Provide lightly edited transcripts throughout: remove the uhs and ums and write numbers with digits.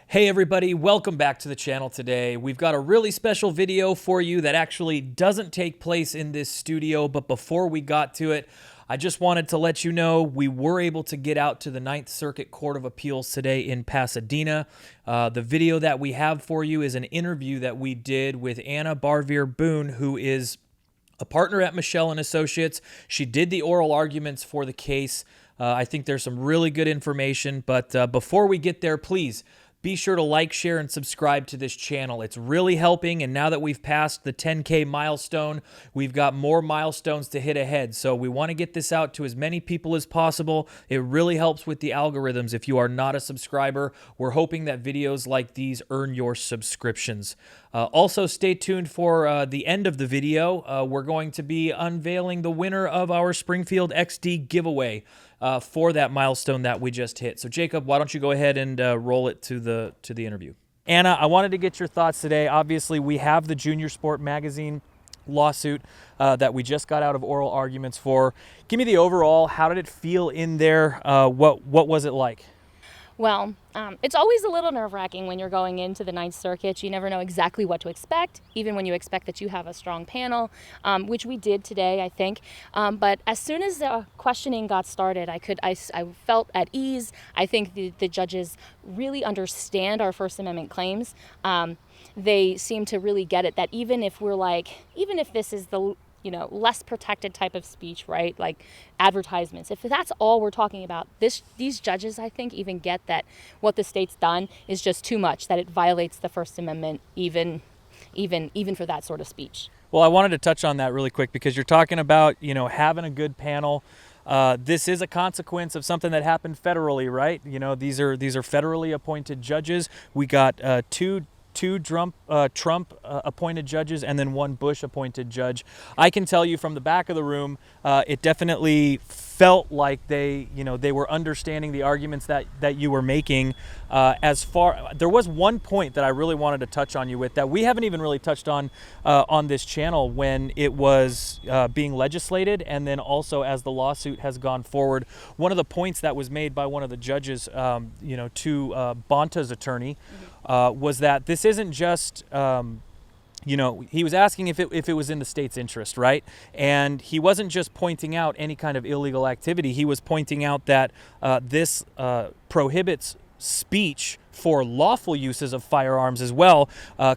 Hey everybody, welcome back to the channel today. We've got a really special video for you that actually doesn't take place in this studio, but before we got to it, I just wanted to let you know we were able to get out to the Ninth Circuit Court of Appeals today in Pasadena. The video that we have for you is an interview that we did with Anna Barvier-Boone, who is a partner at Michelle & Associates. She did the oral arguments for the case. I think there's some really good information, but before we get there, please be sure to like, share, and subscribe to this channel. It's really helping, and now that we've passed the 10K milestone, we've got more milestones to hit ahead. So we want to get this out to as many people as possible. It really helps with the algorithms if you are not a subscriber. We're hoping that videos like these earn your subscriptions. Also, stay tuned for the end of the video. We're going to be unveiling the winner of our Springfield XD giveaway for that milestone that we just hit. So Jacob, why don't you go ahead and roll it to the interview. Anna, I wanted to get your thoughts today. Obviously, we have the Junior Sport Magazine lawsuit that we just got out of oral arguments for. Give me the overall. How did it feel in there? What was it like? Well, it's always a little nerve-wracking when you're going into the Ninth Circuit. You never know exactly what to expect, even when you expect that you have a strong panel, which we did today, I think. But as soon as the questioning got started, I felt at ease. I think the judges really understand our First Amendment claims. They seem to really get it that even if this is the less protected type of speech, right? Like advertisements. If that's all we're talking about, these judges, I think, even get that what the state's done is just too much, that it violates the First Amendment even for that sort of speech. Well, I wanted to touch on that really quick because you're talking about, having a good panel. This is a consequence of something that happened federally, right? These are federally appointed judges. We got two Trump appointed judges and then one Bush appointed judge. I can tell you from the back of the room, it definitely felt like they were understanding the arguments that you were making. There was one point that I really wanted to touch on you with that we haven't even really touched on this channel when it was being legislated, and then also as the lawsuit has gone forward. One of the points that was made by one of the judges, to Bonta's attorney, was that this isn't just, he was asking if it was in the state's interest, right? And he wasn't just pointing out any kind of illegal activity. He was pointing out that this prohibits speech for lawful uses of firearms as well.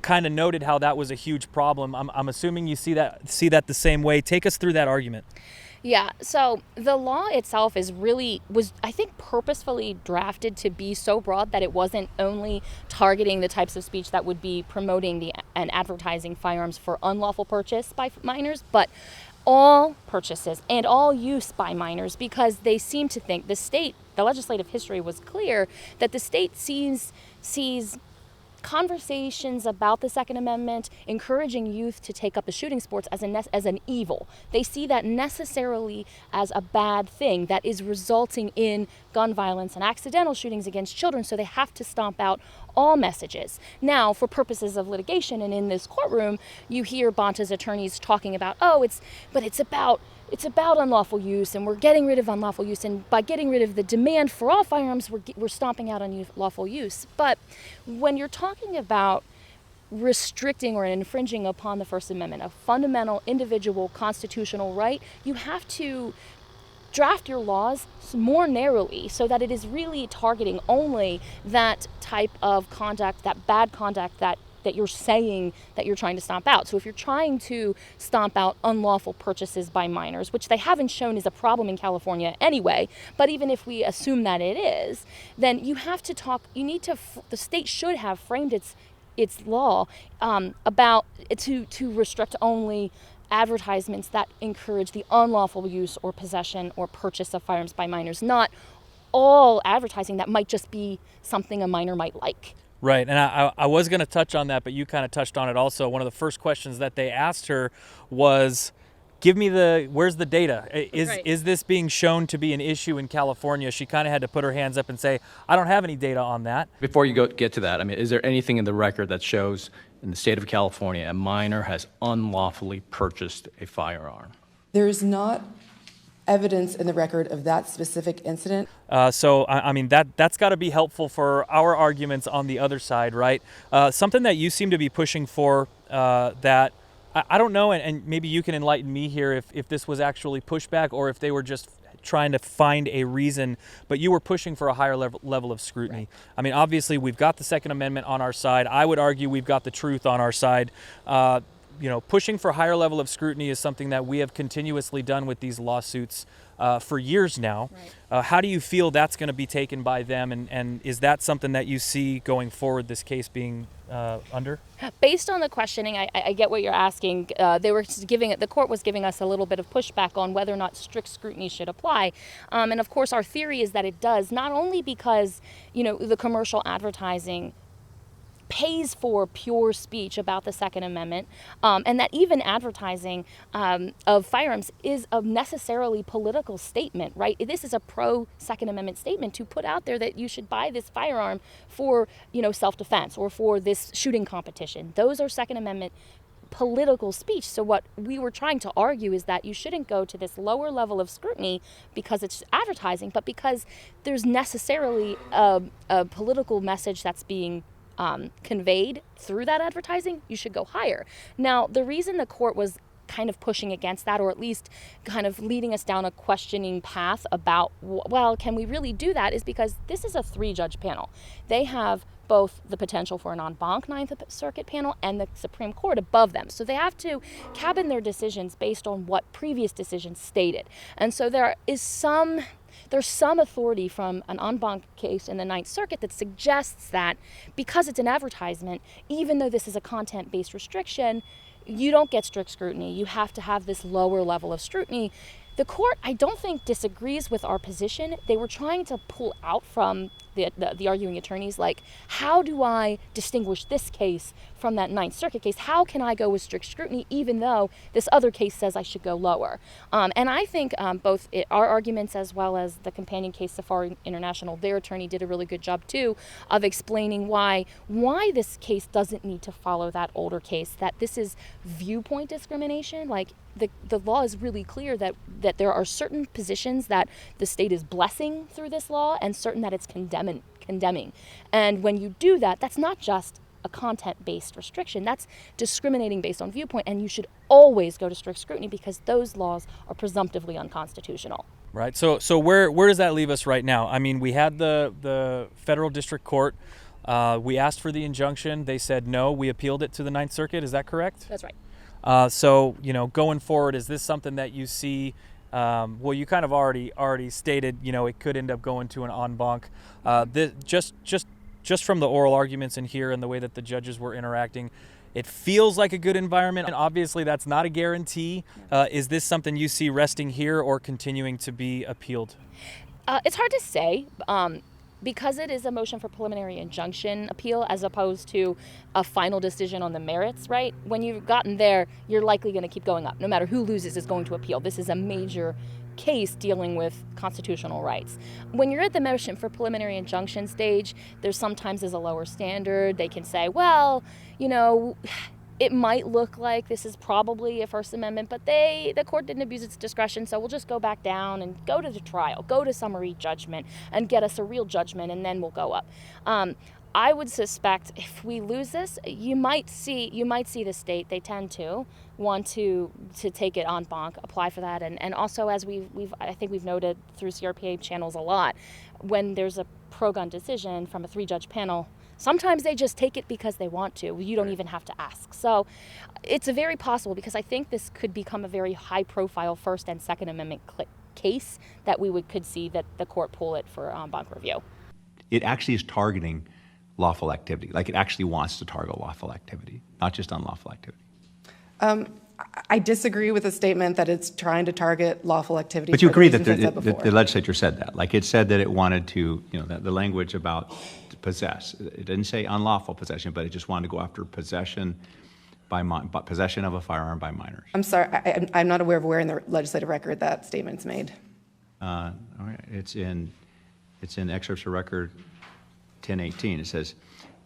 Kind of noted how that was a huge problem. I'm assuming you see that the same way. Take us through that argument. Yeah, so the law itself was I think purposefully drafted to be so broad that it wasn't only targeting the types of speech that would be promoting and advertising firearms for unlawful purchase by minors, but all purchases and all use by minors, because they seem to think the legislative history was clear that the state sees conversations about the Second Amendment encouraging youth to take up the shooting sports as an evil. They see that necessarily as a bad thing that is resulting in gun violence and accidental shootings against children, so they have to stomp out all messages. Now, for purposes of litigation and in this courtroom, you hear Bonta's attorneys talking about, it's about unlawful use, and we're getting rid of unlawful use, and by getting rid of the demand for all firearms, we're stomping out unlawful use. But when you're talking about restricting or infringing upon the First Amendment, a fundamental individual constitutional right, you have to draft your laws more narrowly so that it is really targeting only that type of conduct, that bad conduct that you're saying that you're trying to stomp out. So if you're trying to stomp out unlawful purchases by minors, which they haven't shown is a problem in California anyway, but even if we assume that it is, then the state should have framed its law about to restrict only advertisements that encourage the unlawful use or possession or purchase of firearms by minors, not all advertising that might just be something a minor might like. Right, and I was going to touch on that, but you kind of touched on it also. One of the first questions that they asked her was, where's the data? Is this being shown to be an issue in California? She kind of had to put her hands up and say, I don't have any data on that. Before you get to that, is there anything in the record that shows in the state of California a minor has unlawfully purchased a firearm? There is not evidence in the record of that specific incident. So I mean, that's got to be helpful for our arguments on the other side, right? Something that you seem to be pushing for that I don't know, and maybe you can enlighten me here if this was actually pushback or if they were just trying to find a reason, but you were pushing for a higher level of scrutiny. Right. I mean, obviously, we've got the Second Amendment on our side. I would argue we've got the truth on our side. You know, pushing for a higher level of scrutiny is something that we have continuously done with these lawsuits for years now. Right. How do you feel that's going to be taken by them, and is that something that you see going forward, this case being under? Based on the questioning, I get what you're asking. The court was giving us a little bit of pushback on whether or not strict scrutiny should apply. And of course, our theory is that it does, not only because, you know, the commercial advertising pays for pure speech about the Second Amendment, and that even advertising of firearms is a necessarily political statement, right? This is a pro-Second Amendment statement to put out there that you should buy this firearm for, you know, self-defense or for this shooting competition. Those are Second Amendment political speech. So what we were trying to argue is that you shouldn't go to this lower level of scrutiny because it's advertising, but because there's necessarily a political message that's being conveyed through that advertising, you should go higher. Now, the reason the court was kind of pushing against that, or at least kind of leading us down a questioning path about, well, can we really do that, is because this is a 3-judge panel. They have both the potential for an en banc Ninth Circuit panel and the Supreme Court above them. So they have to cabin their decisions based on what previous decisions stated. And so there's some authority from an en banc case in the Ninth Circuit that suggests that because it's an advertisement, even though this is a content-based restriction, you don't get strict scrutiny. You have to have this lower level of scrutiny. The court, I don't think, disagrees with our position. They were trying to pull out from the arguing attorneys, like, how do I distinguish this case from that Ninth Circuit case? How can I go with strict scrutiny even though this other case says I should go lower? And I think both our arguments as well as the companion case, Safari International, their attorney did a really good job too of explaining why this case doesn't need to follow that older case, that this is viewpoint discrimination. Like, the law is really clear that there are certain positions that the state is blessing through this law and certain that it's condemning. And when you do that, that's not just a content-based restriction. That's discriminating based on viewpoint, and you should always go to strict scrutiny because those laws are presumptively unconstitutional. Right. So where does that leave us right now? I mean, we had the federal district court. We asked for the injunction. They said no. We appealed it to the Ninth Circuit. Is that correct? That's right. So, you know, going forward, is this something that you see? Well, you kind of already stated, you know, it could end up going to an en banc. Just from the oral arguments in here and the way that the judges were interacting, it feels like a good environment. And obviously, that's not a guarantee. Is this something you see resting here or continuing to be appealed? It's hard to say. Because it is a motion for preliminary injunction appeal as opposed to a final decision on the merits, right? When you've gotten there, you're likely going to keep going up. No matter who loses is going to appeal. This is a major case dealing with constitutional rights. When you're at the motion for preliminary injunction stage, there's sometimes a lower standard. They can say, well, you know, it might look like this is probably a First Amendment, but the court didn't abuse its discretion, so we'll just go back down and go to the trial, go to summary judgment, and get us a real judgment, and then we'll go up. I would suspect if we lose this, you might see the state, they tend to want to take it en banc, apply for that, and also, as I think we've noted through CRPA channels a lot, when there's a pro-gun decision from a 3-judge panel, sometimes they just take it because they want to. You don't even have to ask. So it's a very possible, because I think this could become a very high-profile First and Second Amendment case that we could see that the court pull it for en banc review. It actually is targeting lawful activity. Like, it actually wants to target lawful activity, not just unlawful activity. I disagree with the statement that it's trying to target lawful activity. But you agree that the legislature said that. Like, it said that it wanted to, you know, the language about possess. It didn't say unlawful possession, but it just wanted to go after possession of a firearm by minors. I'm sorry, I'm not aware of where in the legislative record that statement's made. All right. It's in excerpts of record 1018. It says,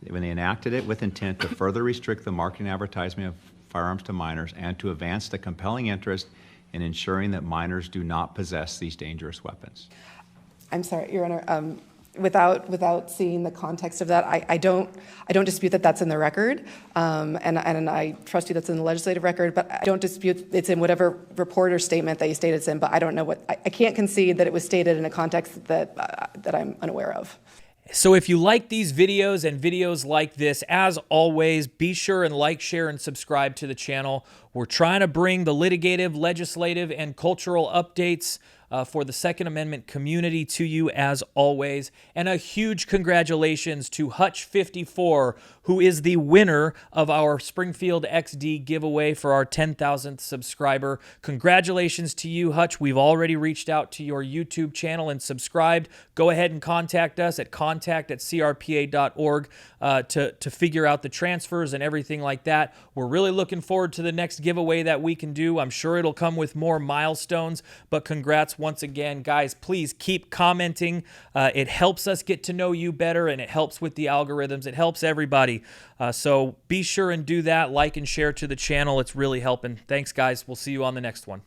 when they enacted it with intent to further restrict the marketing and advertisement of firearms to minors and to advance the compelling interest in ensuring that minors do not possess these dangerous weapons. I'm sorry, Your Honor. Without seeing the context of that, I don't dispute that that's in the record, and I trust you that's in the legislative record, but I don't dispute it's in whatever report or statement that you state it's in, but I don't know what, I can't concede that it was stated in a context that I'm unaware of. So if you like these videos and videos like this, as always, be sure and like, share, and subscribe to the channel. We're trying to bring the litigative, legislative, and cultural updates for the Second Amendment community to you as always. And a huge congratulations to Hutch54, who is the winner of our Springfield XD giveaway for our 10,000th subscriber. Congratulations to you, Hutch. We've already reached out to your YouTube channel and subscribed. Go ahead and contact us at contact@crpa.org to figure out the transfers and everything like that. We're really looking forward to the next giveaway that we can do. I'm sure it'll come with more milestones, but congrats once again. Guys, please keep commenting. It helps us get to know you better, and it helps with the algorithms. It helps everybody. So be sure and do that. Like and share to the channel. It's really helping. Thanks, guys. We'll see you on the next one.